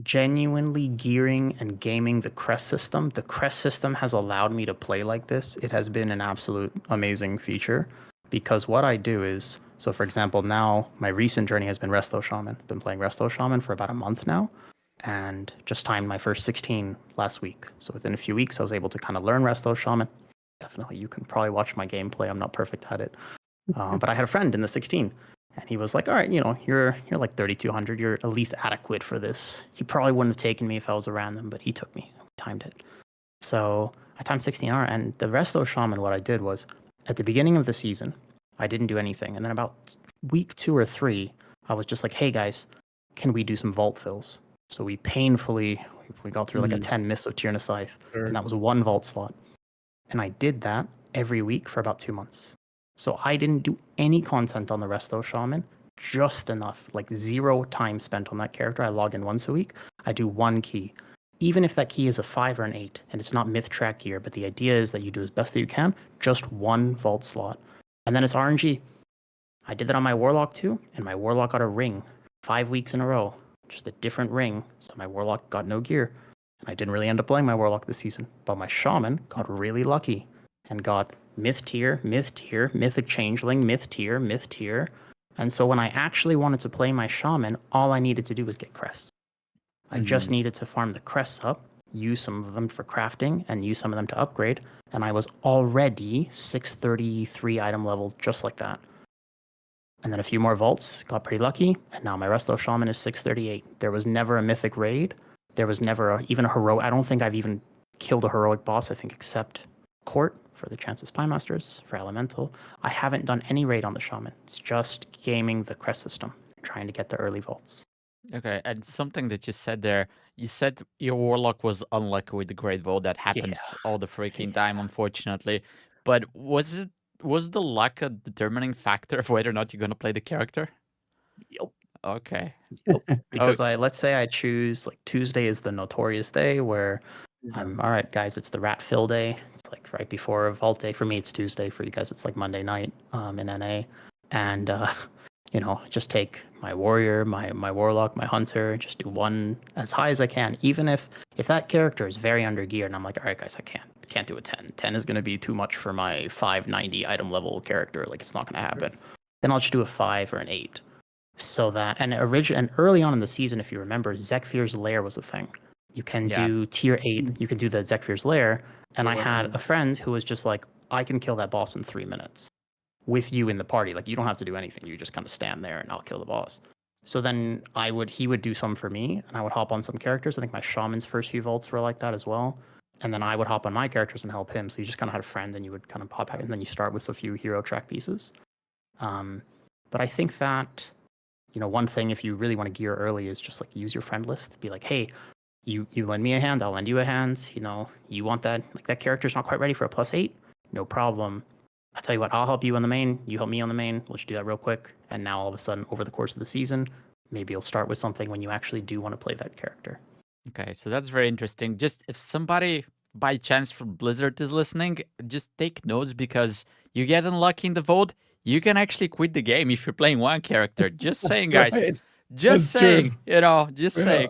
genuinely gearing and gaming the crest system. The crest system has allowed me to play like this. It has been an absolute amazing feature because what I do is, so for example, now my recent journey has been Resto Shaman. I've been playing Resto Shaman for about a month now and just timed my first 16 last week. So within a few weeks, I was able to kind of learn Resto Shaman. Definitely, you can probably watch my gameplay. I'm not perfect at it. But I had a friend in the 16 and he was like, all right, you're like 3,200. You're at least adequate for this. He probably wouldn't have taken me if I was a random, but he took me. We timed it. So I timed 16R. And the Resto Shaman, what I did was at the beginning of the season, I didn't do anything. And then about week 2 or 3, I was just like, hey guys, can we do some vault fills? So we got through like a 10 miss of Tierna Scythe. Sure. And that was one vault slot. And I did that every week for about 2 months. So I didn't do any content on the Resto Shaman, just enough, like 0 time spent on that character. I log in once a week. I do 1 key. Even if that key is a 5 or an 8, and it's not myth track gear, but the idea is that you do as best that you can, just 1 vault slot. And then it's RNG. I did that on my Warlock too, and my Warlock got a ring 5 weeks in a row. Just a different ring, so my Warlock got no gear. And I didn't really end up playing my Warlock this season, but my Shaman got really lucky and got myth tier, mythic changeling, myth tier. And so when I actually wanted to play my Shaman, all I needed to do was get crests. I just needed to farm the crests up, use some of them for crafting, and use some of them to upgrade. And I was already 633 item level just like that. And then a few more vaults, got pretty lucky, and now my Resto Shaman is 638. There was never a mythic raid. There was never even a heroic. I don't think I've even killed a heroic boss, I think, except Court for the Chances Spy Masters, for Elemental. I haven't done any raid on the Shaman. It's just gaming the crest system, trying to get the early vaults. Okay, and something that you said there, you said your Warlock was unlucky with the Great Vault. That happens all the freaking time, unfortunately. But was the luck a determining factor of whether or not you're gonna play the character? Yep. Okay. Yep. Because let's say I choose like Tuesday is the notorious day where I'm all right, guys. It's the rat fill day. It's like right before a vault day. For me, it's Tuesday. For you guys, it's like Monday night in NA. And just take my warrior, my warlock, my hunter, just do 1 as high as I can. Even if that character is very under geared, and I'm like, all right, guys, I can't do a 10. 10 is going to be too much for my 590 item level character. Like it's not going to happen. Then I'll just do a 5 or an 8. So that and early on in the season, if you remember, Zekfir's Lair was a thing. You can do tier 8. You can do the Zekfir's Lair. And I had a friend who was just like, I can kill that boss in 3 minutes with you in the party. Like you don't have to do anything. You just kind of stand there and I'll kill the boss. So then he would do some for me and I would hop on some characters. I think my Shaman's first few vaults were like that as well. And then I would hop on my characters and help him. So you just kind of had a friend and you would kind of pop out and then you start with a few hero track pieces. But I think that, one thing if you really want to gear early is just like use your friend list. Be like, hey, you lend me a hand, I'll lend you a hand. You want that, like that character's not quite ready for a +8, no problem. I'll tell you what, I'll help you on the main, you help me on the main, let's do that real quick. And now all of a sudden, over the course of the season, maybe you'll start with something when you actually do want to play that character. Okay, so that's very interesting. Just if somebody by chance from Blizzard is listening, just take notes because you get unlucky in the vote, you can actually quit the game if you're playing one character. Just saying, guys. Right. Just That's saying, true. just saying.